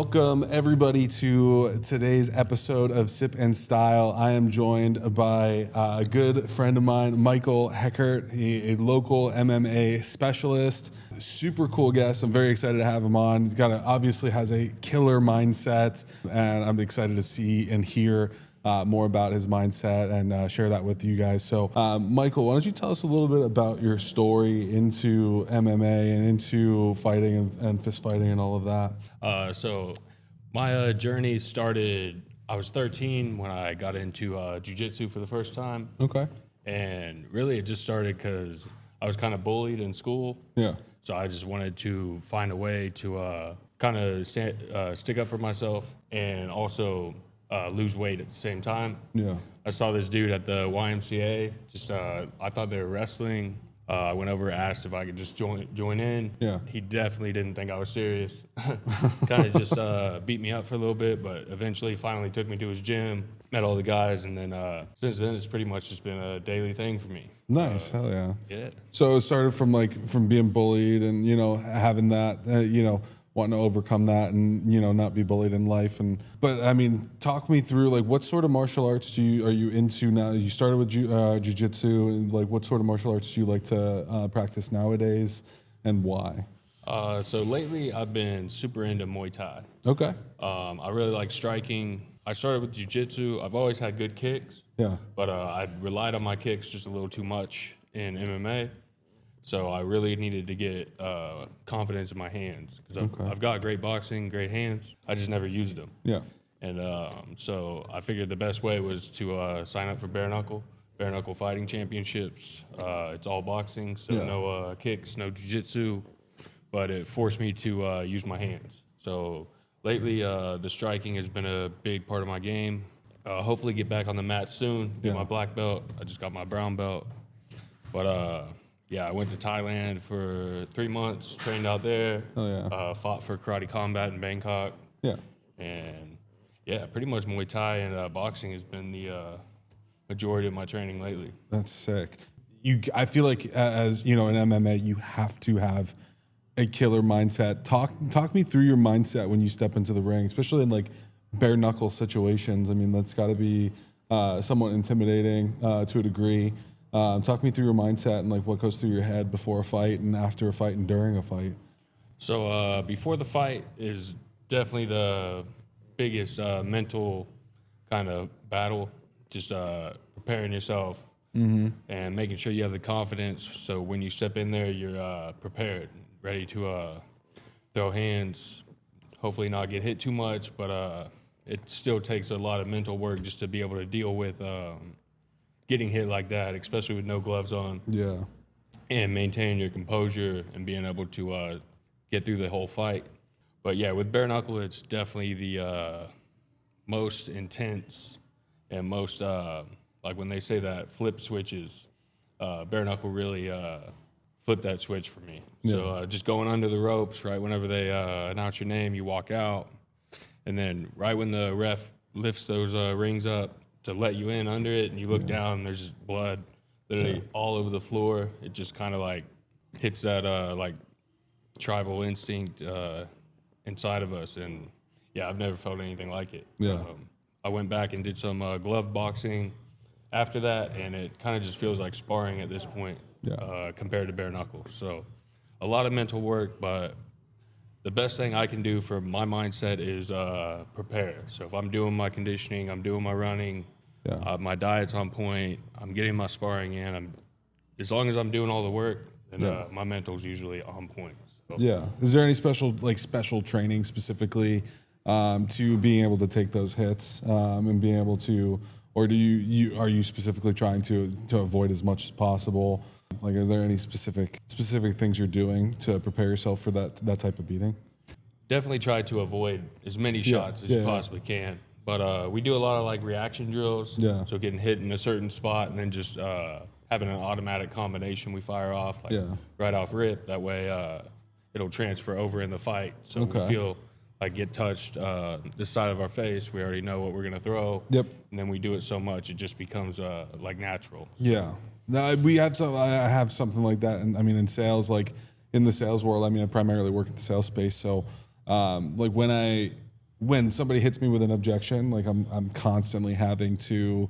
Welcome everybody to today's episode of Sip and Style. I am joined by a good friend of mine, Michael Heckert, a local MMA specialist. Super cool guest. I'm very excited to have him on. He's obviously has a killer mindset, and I'm excited to see and hear more about his mindset and share that with you guys. So, Michael, why don't you tell us a little bit about your story into MMA and into fighting and fist fighting and all of that? So my journey started, I was 13 when I got into jiu-jitsu for the first time. Okay. And really it just started because I was kind of bullied in school. Yeah. So I just wanted to find a way to kind of stick up for myself and also lose weight at the same time. Yeah. I saw this dude at the YMCA. I thought they were wrestling. I went over, asked if I could just join in. Yeah. He definitely didn't think I was serious. Kind of just beat me up for a little bit, but eventually finally took me to his gym, met all the guys, and then since then it's pretty much just been a daily thing for me. Nice. Hell yeah. Yeah. So it started from being bullied and, having that, wanting to overcome that and, not be bullied in life. But I mean, talk me through, like, what sort of martial arts are you into now? You started with jiu-jitsu, and like, what sort of martial arts do you like to practice nowadays, and why? So lately I've been super into Muay Thai. Okay. I really like striking. I started with jiu-jitsu. I've always had good kicks. Yeah. But I relied on my kicks just a little too much in MMA. So I really needed to get confidence in my hands because I've got great boxing, great hands. I just never used them. Yeah. And so I figured the best way was to sign up for Bare Knuckle Fighting Championships. It's all boxing, so no kicks, no jiu-jitsu, but it forced me to use my hands. So lately, the striking has been a big part of my game. Hopefully get back on the mat soon, get my black belt. I just got my brown belt. But I went to Thailand for 3 months, trained out there. Oh, yeah. Fought for Karate Combat in Bangkok. Yeah. And pretty much Muay Thai and boxing has been the majority of my training lately. That's sick. I feel like as in MMA, you have to have a killer mindset. Talk me through your mindset when you step into the ring, especially in like bare knuckle situations. I mean, that's got to be somewhat intimidating to a degree. Talk me through your mindset and like what goes through your head before a fight and after a fight and during a fight. So before the fight is definitely the biggest mental kind of battle. Just preparing yourself and making sure you have the confidence. So when you step in there, you're prepared, ready to throw hands. Hopefully not get hit too much, but it still takes a lot of mental work just to be able to deal with getting hit like that, especially with no gloves on. Yeah. And maintaining your composure and being able to get through the whole fight. But yeah, with bare knuckle, it's definitely the most intense and most, like when they say that flip switches, bare knuckle really flipped that switch for me. Yeah. So just going under the ropes, right whenever they announce your name, you walk out. And then right when the ref lifts those rings up, to let you in under it, and you look down, and there's just blood literally all over the floor. It just kind of like hits that like tribal instinct inside of us, and I've never felt anything like it. Yeah. I went back and did some glove boxing after that, and it kind of just feels like sparring at this point compared to bare knuckle. So a lot of mental work, but the best thing I can do for my mindset is prepare. So if I'm doing my conditioning, I'm doing my running, my diet's on point, I'm getting my sparring in, as long as I'm doing all the work, then my mental's usually on point. So. Yeah. Is there any special training specifically to being able to take those hits and being able to, or are you specifically trying to avoid as much as possible? Like, are there any specific things you're doing to prepare yourself for that type of beating? Definitely try to avoid as many shots as you possibly can. But we do a lot of like reaction drills. Yeah. So getting hit in a certain spot and then just having an automatic combination we fire off right off rip. That way it'll transfer over in the fight. So we feel like get touched this side of our face. We already know what we're going to throw. Yep. And then we do it so much it just becomes like natural. So. Yeah. I have something like that. And I mean, in sales, like in the sales world, I mean, I primarily work in the sales space. So like when when somebody hits me with an objection, like I'm constantly having to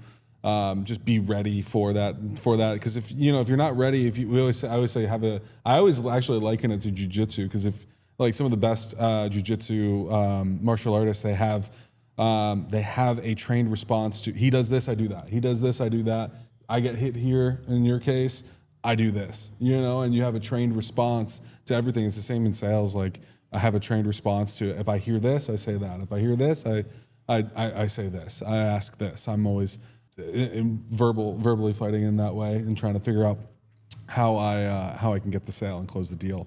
just be ready for that. Because if you're not ready, I always say I always actually liken it to jujitsu, because if like some of the best jujitsu martial artists, they have a trained response to, he does this, I do that. He does this, I do that. I get hit here. In your case, I do this. And you have a trained response to everything. It's the same in sales. Like I have a trained response to, if I hear this, I say that. If I hear this, I say this. I ask this. I'm always verbally fighting in that way and trying to figure out how I can get the sale and close the deal.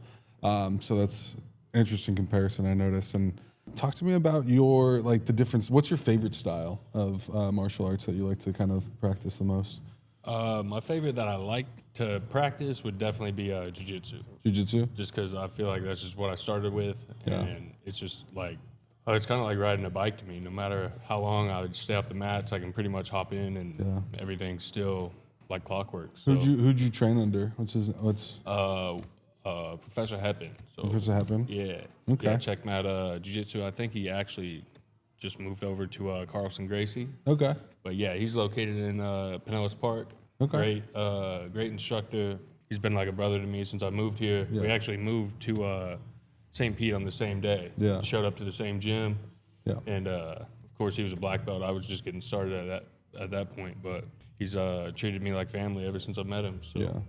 So that's an interesting comparison I noticed. And talk to me about the difference. What's your favorite style of martial arts that you like to kind of practice the most? My favorite that I like to practice would definitely be jiu-jitsu. Jiu-jitsu? Just because I feel like that's just what I started with. Yeah. And it's just like, it's kind of like riding a bike to me. No matter how long I would stay off the mats, I can pretty much hop in and everything's still like clockwork. So, Who'd you train under? Professor Heckert. So, Professor Heckert? Yeah. Okay. Yeah, check him out. Jiu-jitsu, I think he actually just moved over to Carlson Gracie. Okay. But yeah, he's located in Pinellas Park. Okay. Great instructor. He's been like a brother to me since I moved here. Yeah. We actually moved to St. Pete on the same day. Yeah. Showed up to the same gym. Yeah. And of course he was a black belt. I was just getting started at that point, but he's treated me like family ever since I met him. So. Yeah.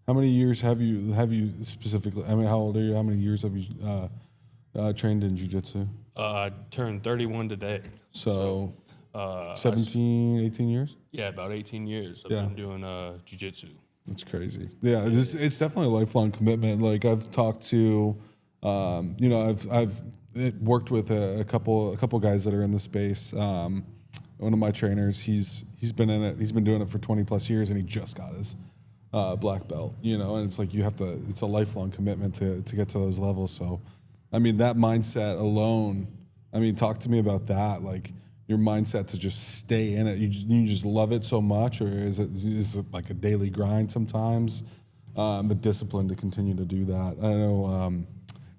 How many years have you specifically? I mean, how old are you? How many years have you trained in jiu-jitsu? I turned 31 today. So 17, 18 years? Yeah, about 18 years. I've been doing jiu-jitsu. That's crazy. Yeah, it's definitely a lifelong commitment. Like I've talked to, I've worked with a couple guys that are in the space. One of my trainers, he's been in it. He's been doing it for 20 plus years, and he just got his black belt. And it's like it's a lifelong commitment to get to those levels. So, I mean, that mindset alone. I mean, talk to me about that. Like your mindset to just stay in it. You just love it so much, or is it like a daily grind sometimes? The discipline to continue to do that. I know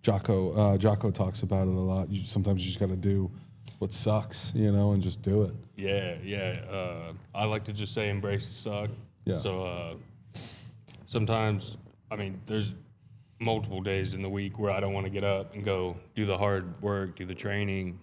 Jocko talks about it a lot. Sometimes you just got to do what sucks, and just do it. Yeah. I like to just say embrace the suck. Yeah. So sometimes, I mean, there's multiple days in the week where I don't want to get up and go do the hard work, do the training,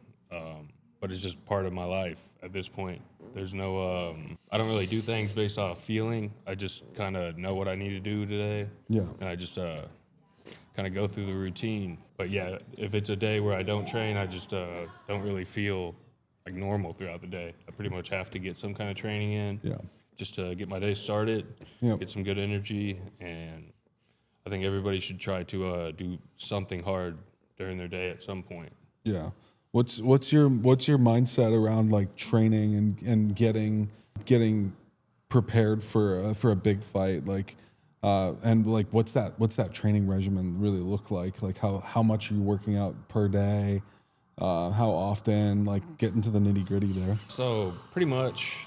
but it's just part of my life at this point. There's no, I don't really do things based off feeling. I just kind of know what I need to do today. Yeah. And I just kind of go through the routine. But yeah, if it's a day where I don't train, I just don't really feel like normal throughout the day. I pretty much have to get some kind of training in. Yeah. Just to get my day started, get some good energy, and I think everybody should try to do something hard during their day at some point. Yeah. What's your mindset around like training and getting prepared for a big fight? Like, and like what's that training regimen really look like? Like how much are you working out per day? How often? Like get into the nitty gritty there. So pretty much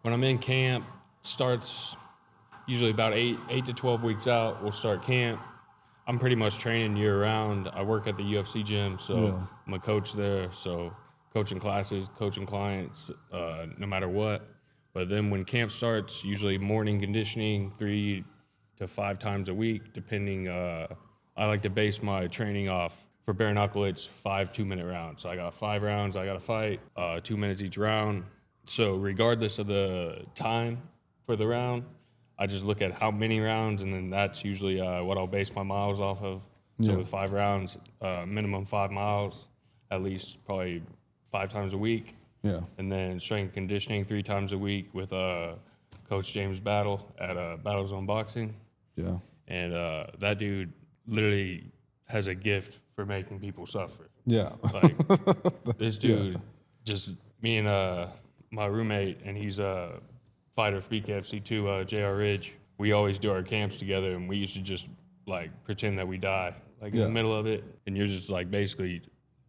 when I'm in camp, starts usually about 8 to 12 weeks out, we'll start camp. I'm pretty much training year round. I work at the UFC gym, so I'm a coach there. So coaching classes, coaching clients, no matter what. But then when camp starts, usually morning conditioning, 3 to 5 times a week, depending. I like to base my training off. For bare knuckle, it's 5 2-minute rounds. So I got 5 rounds I got to fight, 2 minutes each round. So regardless of the time for the round, I just look at how many rounds, and then that's usually what I'll base my miles off of. So with 5 rounds, minimum 5 miles, at least probably 5 times a week. Yeah. And then strength and conditioning 3 times a week with Coach James Battle at Battle Zone Boxing. Yeah. And that dude literally has a gift for making people suffer. Yeah. Like this dude, just me and my roommate, and he's a fighter for BKFC too, J.R. Ridge. We always do our camps together, and we used to just like pretend that we die, like in the middle of it, and you're just like basically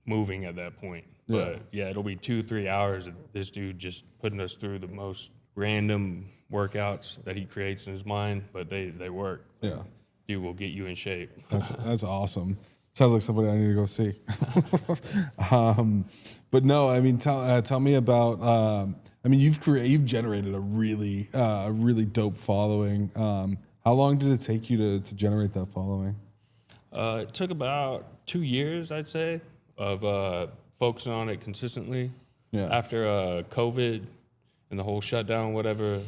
moving at that point. But yeah, it'll be 2-3 hours of this dude just putting us through the most random workouts that he creates in his mind, but they work. Yeah. Dude will get you in shape. That's awesome. Sounds like somebody I need to go see. But no, I mean, tell me about. I mean, you've generated a really dope following. How long did it take you to generate that following? It took about 2 years, I'd say, of focusing on it consistently. Yeah. After COVID and the whole shutdown, whatever,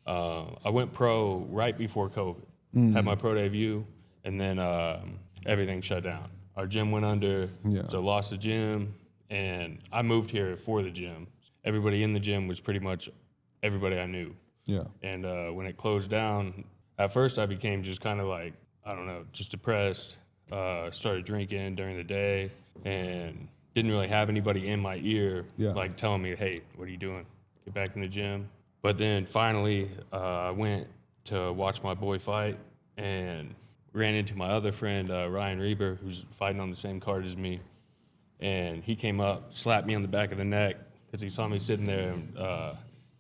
I went pro right before COVID. Had my pro debut, and then everything shut down. Our gym went under, so lost the gym, and I moved here for the gym. Everybody in the gym was pretty much everybody I knew. Yeah. And when it closed down, at first I became just kind of like, I don't know, just depressed. Started drinking during the day and didn't really have anybody in my ear like telling me, hey, what are you doing? Get back in the gym. But then finally I went to watch my boy fight and ran into my other friend, Ryan Reber, who's fighting on the same card as me. And he came up, slapped me on the back of the neck because he saw me sitting there and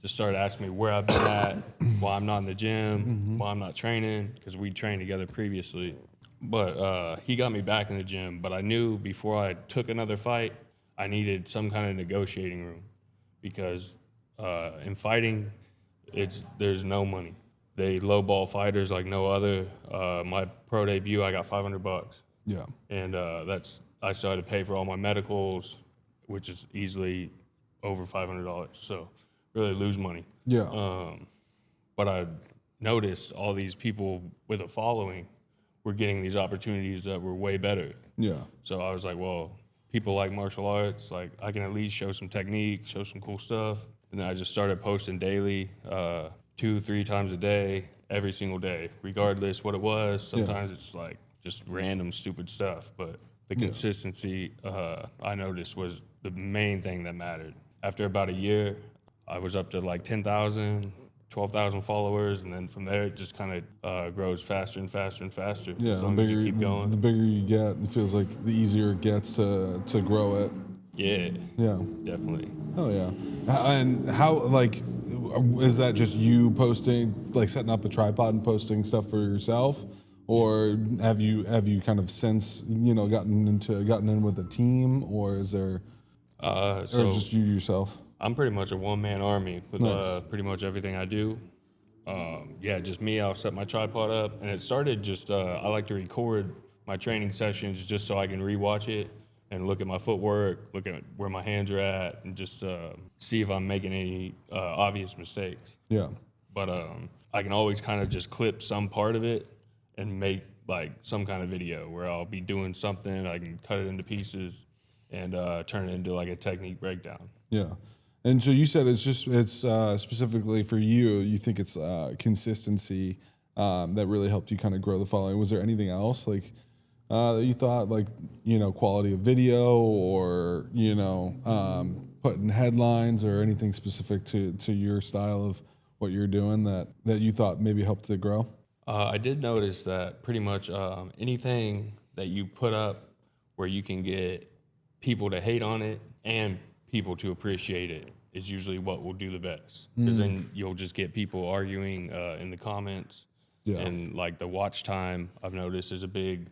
just started asking me where I've been at, why I'm not in the gym, why I'm not training, because we trained together previously. But he got me back in the gym. But I knew before I took another fight, I needed some kind of negotiating room because in fighting, there's no money. They lowball fighters like no other. My pro debut, I got $500. Yeah. And I started to pay for all my medicals, which is easily over $500. So really lose money. Yeah. But I noticed all these people with a following were getting these opportunities that were way better. Yeah. So I was like, well, people like martial arts, like I can at least show some technique, show some cool stuff. And then I just started posting daily, 2-3 times a day, every single day, regardless what it was. Sometimes it's like just random stupid stuff, but the consistency I noticed was the main thing that mattered. After about a year, I was up to like 10,000, 12,000 followers, and then from there it just kind of grows faster and faster and faster. Yeah, as long as you keep going. The bigger you get, it feels like the easier it gets to grow it. Yeah. Yeah. Definitely. Oh yeah. And how, like, is that just you posting, like setting up a tripod and posting stuff for yourself, or have you kind of since gotten in with a team, or is there, or just you yourself? I'm pretty much a one-man army with pretty much everything I do. Just me. I'll set my tripod up, and it started just I like to record my training sessions just so I can rewatch it and look at my footwork, look at where my hands are at, and just see if I'm making any obvious mistakes. Yeah. But I can always kind of just clip some part of it and make like some kind of video where I'll be doing something, I can cut it into pieces and turn it into like a technique breakdown. Yeah. And so you said it's specifically for you. You think it's consistency that really helped you kind of grow the following. Was there anything else like that you thought, like quality of video, or putting headlines, or anything specific to your style of what you're doing that you thought maybe helped it grow? I did notice that pretty much anything that you put up where you can get people to hate on it and people to appreciate it is usually what will do the best. Because then you'll just get people arguing in the comments. Yeah. And like the watch time, I've noticed, is a big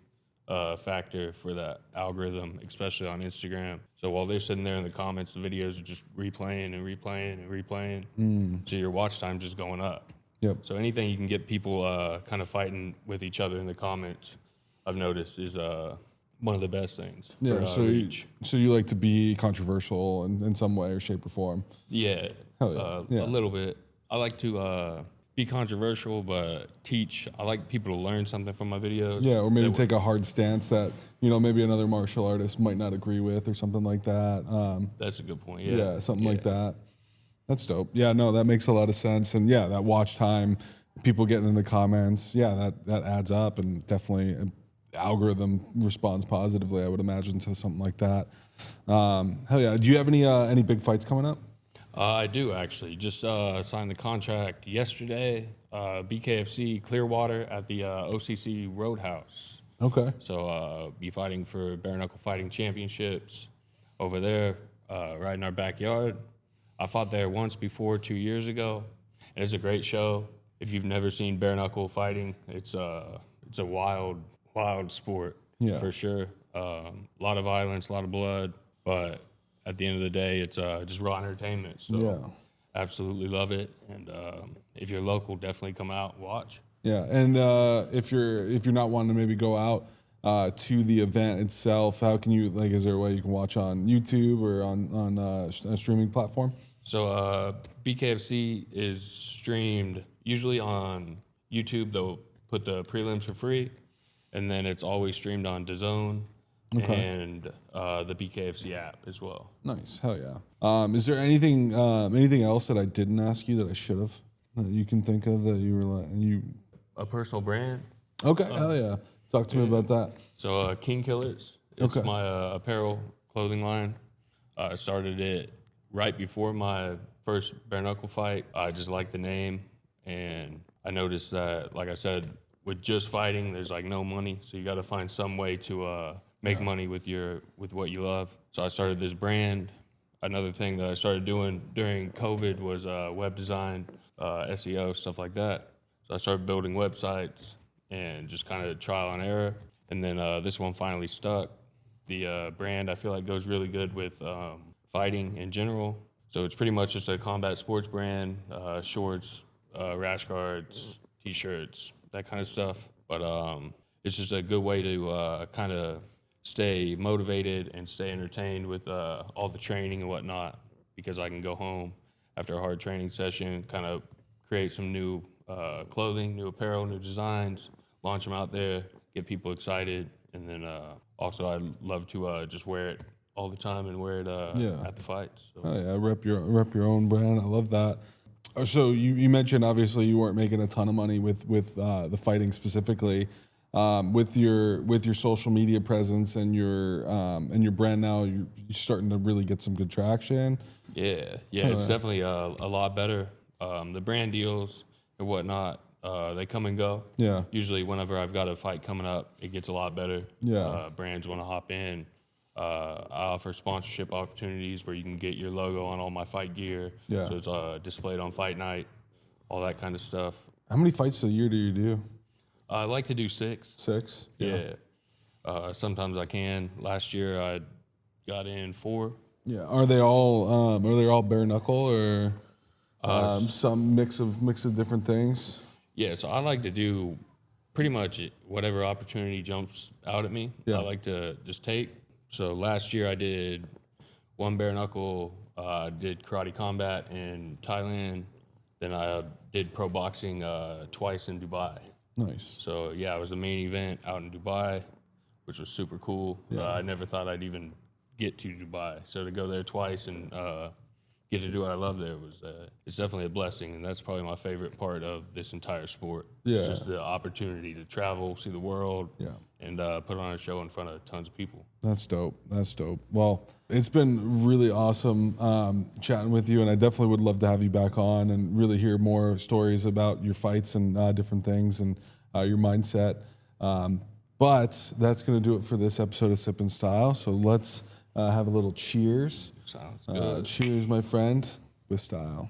factor for that algorithm, especially on Instagram. So while they're sitting there in the comments, the videos are just replaying and replaying and replaying. So your watch time just going up. Yep. So anything you can get people kind of fighting with each other in the comments, I've noticed, is one of the best things. Yeah. For, So reach. You like to be controversial in some way or shape or form? Yeah. Hell yeah. A little bit. I like to be controversial, but teach. I like people to learn something from my videos. Yeah, or maybe take a hard stance that maybe another martial artist might not agree with, or something like that. That's a good point. Yeah. Yeah, something like that. That's dope. Yeah, no, that makes a lot of sense. And yeah, that watch time, people getting in the comments, yeah, that adds up, and definitely the algorithm responds positively, I would imagine, to something like that. Hell yeah. Do you have any big fights coming up? I do, actually. Just signed the contract yesterday. BKFC Clearwater at the OCC Roadhouse. Okay. So be fighting for bare knuckle fighting championships over there, right in our backyard. I fought there once before 2 years ago, and it's a great show. If you've never seen bare knuckle fighting, it's a wild sport. Yeah. for sure. A lot of violence, a lot of blood, but at the end of the day, it's just raw entertainment. So Yeah. absolutely love it. And if you're local, definitely come out and watch. Yeah, and if you're not wanting to maybe go out to the event itself, how can you is there a way you can watch on YouTube or on a streaming platform? So BKFC is streamed usually on YouTube. They'll put the prelims for free, and then it's always streamed on DAZN and the BKFC app as well. Nice, hell yeah. Is there anything else that I didn't ask you that I should have that you can think of that you were A personal brand. Okay, hell yeah. Talk to me about that. So King Killers. It's my apparel clothing line. I started it right before my first bare knuckle fight. I just liked the name, and I noticed that, like I said, with just fighting, there's no money. So you got to find some way to make money with what you love. So I started this brand. Another thing that I started doing during COVID was web design, SEO, stuff like that. So I started building websites and just kind of trial and error. And then this one finally stuck. The brand, I feel like, goes really good with fighting in general. So it's pretty much just a combat sports brand, shorts, rash guards, T-shirts, that kind of stuff. But it's just a good way to kind of stay motivated and stay entertained with all the training and whatnot, because I can go home after a hard training session, kind of create some new clothing, new apparel, new designs, launch them out there, get people excited, and then also I love to just wear it all the time and wear it at the fights. So. Oh yeah, rep your own brand. I love that. So you mentioned obviously you weren't making a ton of money with the fighting specifically. With your social media presence and your brand now, you're starting to really get some good traction. Yeah, it's definitely a lot better. The brand deals and whatnot, they come and go. Yeah. Usually whenever I've got a fight coming up, it gets a lot better. Yeah. Brands want to hop in. I offer sponsorship opportunities where you can get your logo on all my fight gear. Yeah. So it's displayed on fight night, all that kind of stuff. How many fights a year do you do? I like to do 6. 6? Yeah. Sometimes I can. Last year I got in 4. Yeah. Are they all bare knuckle or some mix of different things? Yeah, so I like to do pretty much whatever opportunity jumps out at me. Yeah. I like to just take. So last year I did 1 bare knuckle, did karate combat in Thailand, then I did pro boxing twice in Dubai. Nice. So yeah, it was the main event out in Dubai, which was super cool. Yeah. I never thought I'd even get to Dubai. So to go there twice and get to do what I love there was it's definitely a blessing, and that's probably my favorite part of this entire sport. Yeah. It's just the opportunity to travel, see the world, Yeah. and put on a show in front of tons of people. That's dope. Well, it's been really awesome chatting with you, and I definitely would love to have you back on and really hear more stories about your fights and different things and your mindset. But that's going to do it for this episode of Sip and Style. So let's have a little cheers. Sounds good. Cheers, my friend, with style.